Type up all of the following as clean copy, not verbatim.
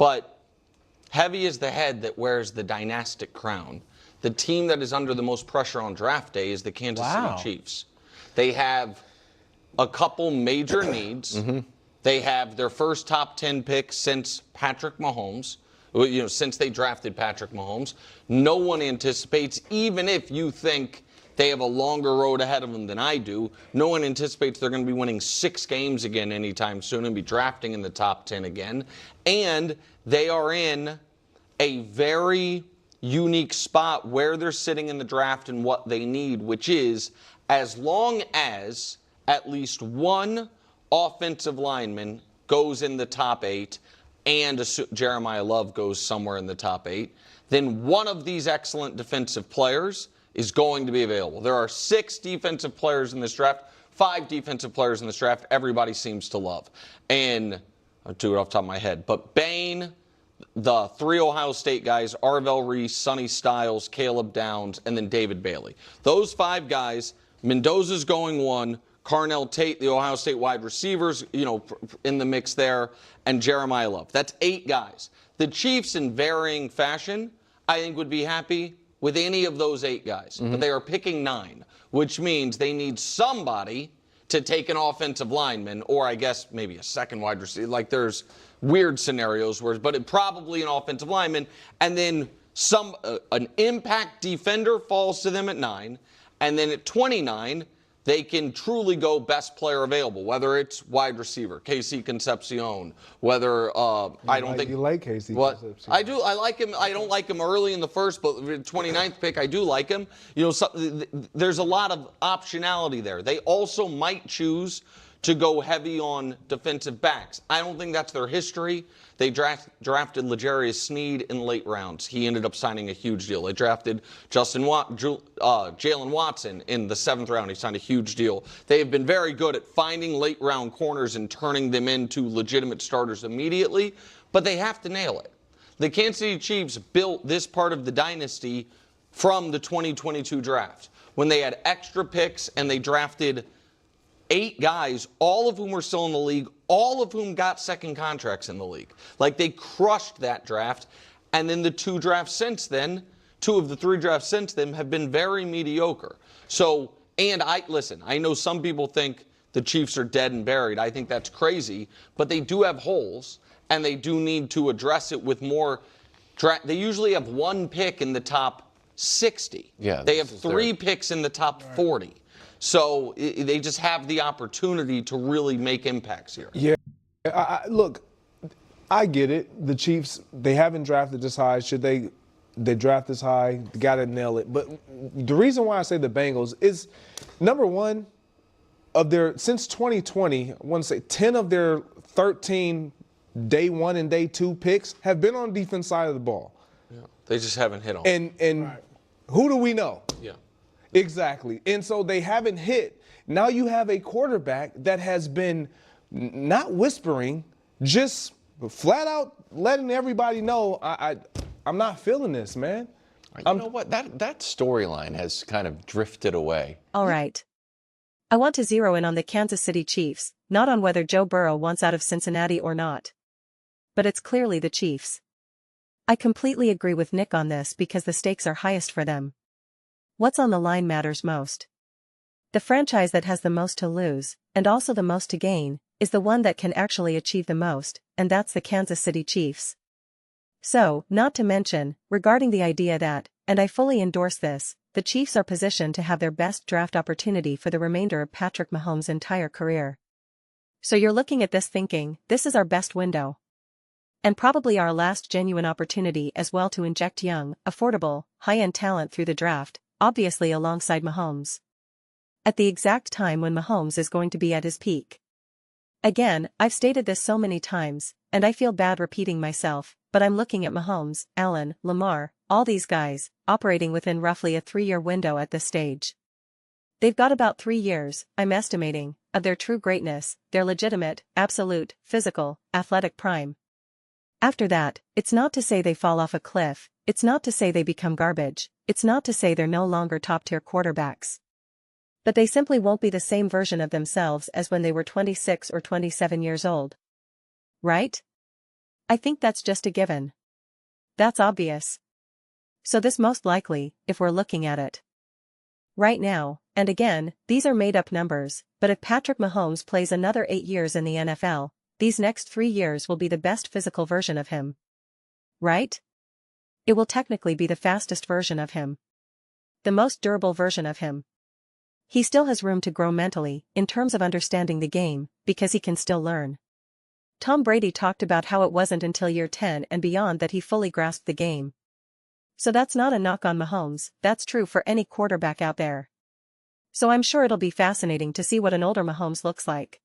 But heavy is the head that wears the dynastic crown. The team that is under the most pressure on draft day is the Kansas City Chiefs. They have a couple major needs. They have their first top 10 pick since Patrick Mahomes. Since they drafted Patrick Mahomes. No one anticipates, even if you think they have a longer road ahead of them than I do, no one anticipates they're going to be winning 6 games again anytime soon and be drafting in the top 10 again. And they are in a very unique spot where they're sitting in the draft and what they need, which is as long as at least one offensive lineman goes in the top 8 and Jeremiah Love goes somewhere in the top 8, then one of these excellent defensive players is going to be available. There are 6 defensive players in this draft, 5 defensive players in this draft everybody seems to love. And I'll do it off the top of my head, but Bain, the 3 Ohio State guys, Arvell Reese, Sonny Styles, Caleb Downs, and then David Bailey. Those 5 guys, Mendoza's going 1, Carnell Tate, the Ohio State wide receivers, in the mix there, and Jeremiah Love. That's 8 guys. The Chiefs, in varying fashion, I think would be happy with any of those 8 guys. But they are picking 9, which means they need somebody to take an offensive lineman, or I guess maybe a second wide receiver. Like there's weird scenarios but probably an offensive lineman, and then an impact defender falls to them at 9, and then at 29, they can truly go best player available, whether it's wide receiver, KC Concepcion, whether I don't think you like KC Concepcion. I do. I like him. I don't like him early in the first, but 29th pick, I do like him. There's a lot of optionality there. They also might choose to go heavy on defensive backs. I don't think that's their history. They drafted L'Jarius Sneed in late rounds. He ended up signing a huge deal. They drafted Jalen Watson in the 7th round. He signed a huge deal. They have been very good at finding late round corners and turning them into legitimate starters immediately, but they have to nail it. The Kansas City Chiefs built this part of the dynasty from the 2022 draft when they had extra picks and they drafted 8 guys, all of whom were still in the league, all of whom got second contracts in the league. Like, they crushed that draft. And then the 2 drafts since then, 2 of the 3 drafts since then have been very mediocre. So, and I know some people think the Chiefs are dead and buried. I think that's crazy. But they do have holes, and they do need to address it with more. They usually have 1 pick in the top 60. Yeah, they have 3 picks in the top 40. So they just have the opportunity to really make impacts here. Yeah, look, I get it. The Chiefs, they haven't drafted this high. Should they draft this high? They got to nail it. But the reason why I say the Bengals is, number one, since 2020, I want to say 10 of their 13 day 1 and day 2 picks have been on the defense side of the ball. Yeah, they just haven't hit on. And who do we know? Yeah. Exactly. And so they haven't hit. Now you have a quarterback that has been not whispering, just flat out letting everybody know, I'm not feeling this, man. You know what? That storyline has kind of drifted away. All right. I want to zero in on the Kansas City Chiefs, not on whether Joe Burrow wants out of Cincinnati or not. But it's clearly the Chiefs. I completely agree with Nick on this because the stakes are highest for them. What's on the line matters most. The franchise that has the most to lose, and also the most to gain, is the one that can actually achieve the most, and that's the Kansas City Chiefs. So, not to mention, regarding the idea that, and I fully endorse this, the Chiefs are positioned to have their best draft opportunity for the remainder of Patrick Mahomes' entire career. So you're looking at this thinking, this is our best window. And probably our last genuine opportunity as well to inject young, affordable, high-end talent through the draft, obviously alongside Mahomes. At the exact time when Mahomes is going to be at his peak. Again, I've stated this so many times, and I feel bad repeating myself, but I'm looking at Mahomes, Allen, Lamar, all these guys, operating within roughly a 3-year window at this stage. They've got about 3 years, I'm estimating, of their true greatness, their legitimate, absolute, physical, athletic prime. After that, it's not to say they fall off a cliff, it's not to say they become garbage, it's not to say they're no longer top-tier quarterbacks. But they simply won't be the same version of themselves as when they were 26 or 27 years old. Right? I think that's just a given. That's obvious. So this most likely, if we're looking at it right now, and again, these are made-up numbers, but if Patrick Mahomes plays another 8 years in the NFL, these next 3 years will be the best physical version of him. Right? It will technically be the fastest version of him. The most durable version of him. He still has room to grow mentally, in terms of understanding the game, because he can still learn. Tom Brady talked about how it wasn't until year 10 and beyond that he fully grasped the game. So that's not a knock on Mahomes, that's true for any quarterback out there. So I'm sure it'll be fascinating to see what an older Mahomes looks like.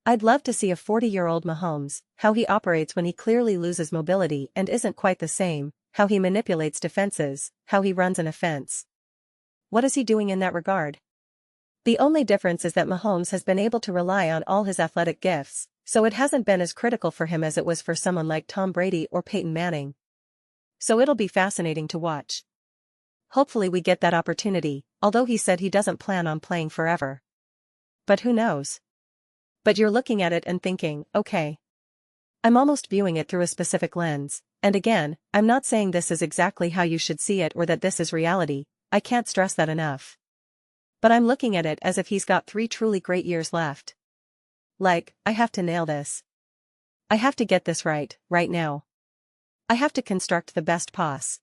I'd love to see a 40-year-old Mahomes, how he operates when he clearly loses mobility and isn't quite the same, how he manipulates defenses, how he runs an offense. What is he doing in that regard? The only difference is that Mahomes has been able to rely on all his athletic gifts, so it hasn't been as critical for him as it was for someone like Tom Brady or Peyton Manning. So it'll be fascinating to watch. Hopefully we get that opportunity, although he said he doesn't plan on playing forever. But who knows? But you're looking at it and thinking, okay. I'm almost viewing it through a specific lens, and again, I'm not saying this is exactly how you should see it or that this is reality, I can't stress that enough. But I'm looking at it as if he's got 3 truly great years left. Like, I have to nail this. I have to get this right now. I have to construct the best possible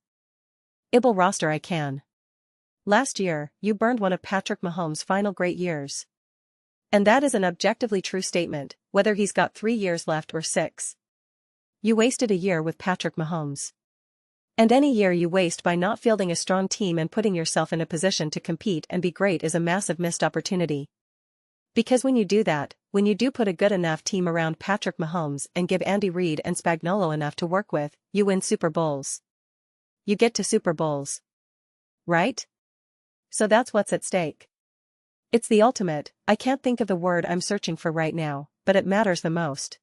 roster I can. Last year, you burned one of Patrick Mahomes' final great years. And that is an objectively true statement, whether he's got 3 years left or 6. You wasted a year with Patrick Mahomes. And any year you waste by not fielding a strong team and putting yourself in a position to compete and be great is a massive missed opportunity. Because when you do that, when you do put a good enough team around Patrick Mahomes and give Andy Reid and Spagnuolo enough to work with, you win Super Bowls. You get to Super Bowls. Right? So that's what's at stake. It's the ultimate, I can't think of the word I'm searching for right now, but it matters the most.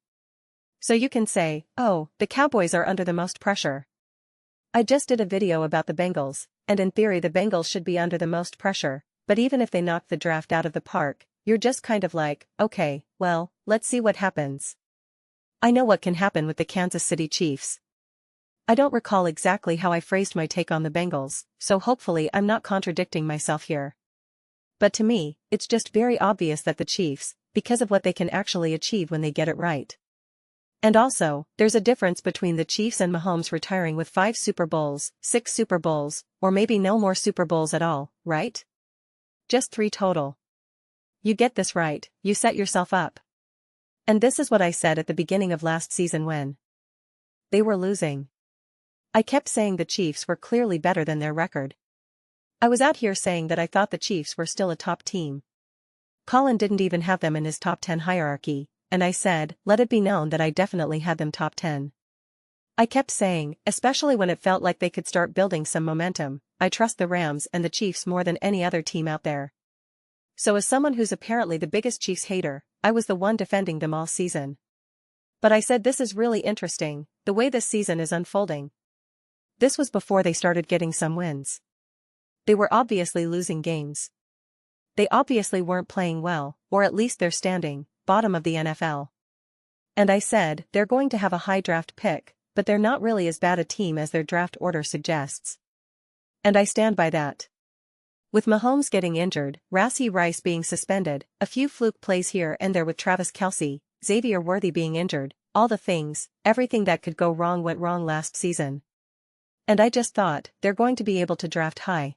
So you can say, oh, the Cowboys are under the most pressure. I just did a video about the Bengals, and in theory the Bengals should be under the most pressure, but even if they knock the draft out of the park, you're just kind of like, okay, well, let's see what happens. I know what can happen with the Kansas City Chiefs. I don't recall exactly how I phrased my take on the Bengals, so hopefully I'm not contradicting myself here. But to me, it's just very obvious that the Chiefs, because of what they can actually achieve when they get it right. And also, there's a difference between the Chiefs and Mahomes retiring with 5 Super Bowls, 6 Super Bowls, or maybe no more Super Bowls at all, right? Just 3 total. You get this right, you set yourself up. And this is what I said at the beginning of last season when they were losing. I kept saying the Chiefs were clearly better than their record. I was out here saying that I thought the Chiefs were still a top team. Colin didn't even have them in his top 10 hierarchy, and I said, let it be known that I definitely had them top 10. I kept saying, especially when it felt like they could start building some momentum, I trust the Rams and the Chiefs more than any other team out there. So as someone who's apparently the biggest Chiefs hater, I was the one defending them all season. But I said this is really interesting, the way this season is unfolding. This was before they started getting some wins. They were obviously losing games. They obviously weren't playing well, or at least they're standing bottom of the NFL. And I said, they're going to have a high draft pick, but they're not really as bad a team as their draft order suggests. And I stand by that. With Mahomes getting injured, Rashee Rice being suspended, a few fluke plays here and there with Travis Kelce, Xavier Worthy being injured, all the things, everything that could go wrong went wrong last season. And I just thought, they're going to be able to draft high.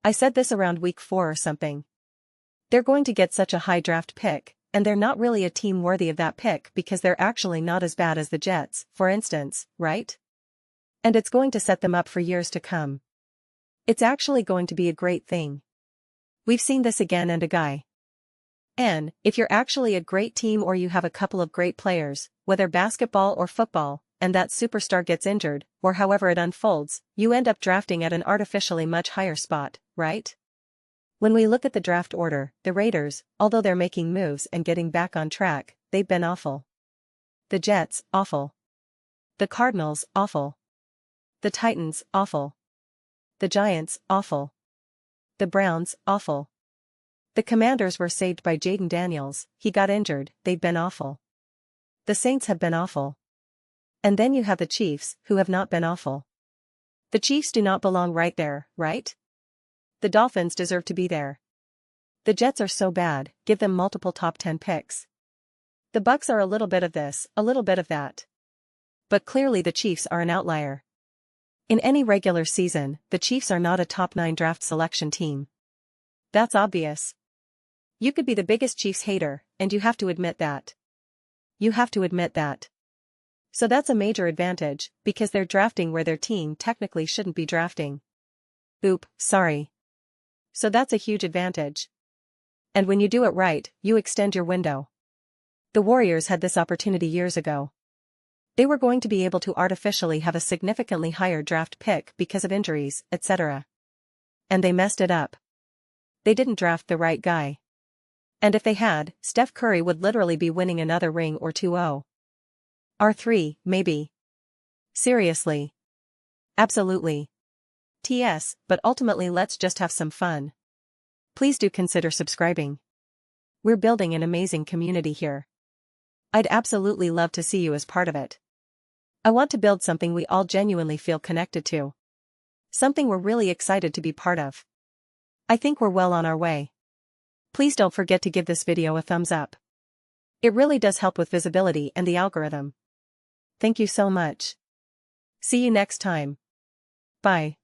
I said this around week 4 or something. They're going to get such a high draft pick, and they're not really a team worthy of that pick because they're actually not as bad as the Jets, for instance, right? And it's going to set them up for years to come. It's actually going to be a great thing. We've seen this again and again. And, if you're actually a great team or you have a couple of great players, whether basketball or football, and that superstar gets injured, or however it unfolds, you end up drafting at an artificially much higher spot, right? When we look at the draft order, the Raiders, although they're making moves and getting back on track, they've been awful. The Jets, awful. The Cardinals, awful. The Titans, awful. The Giants, awful. The Browns, awful. The Commanders were saved by Jaden Daniels, he got injured, they've been awful. The Saints have been awful. And then you have the Chiefs, who have not been awful. The Chiefs do not belong right there, right? The Dolphins deserve to be there. The Jets are so bad, give them multiple top 10 picks. The Bucks are a little bit of this, a little bit of that. But clearly the Chiefs are an outlier. In any regular season, the Chiefs are not a top 9 draft selection team. That's obvious. You could be the biggest Chiefs hater, and you have to admit that. You have to admit that. So that's a major advantage, because they're drafting where their team technically shouldn't be drafting. Oop, sorry. So that's a huge advantage. And when you do it right, you extend your window. The Warriors had this opportunity years ago. They were going to be able to artificially have a significantly higher draft pick because of injuries, etc. And they messed it up. They didn't draft the right guy. And if they had, Steph Curry would literally be winning another ring or 2-0. R3, maybe. Seriously. Absolutely. TS, but ultimately let's just have some fun. Please do consider subscribing. We're building an amazing community here. I'd absolutely love to see you as part of it. I want to build something we all genuinely feel connected to. Something we're really excited to be part of. I think we're well on our way. Please don't forget to give this video a thumbs up. It really does help with visibility and the algorithm. Thank you so much. See you next time. Bye.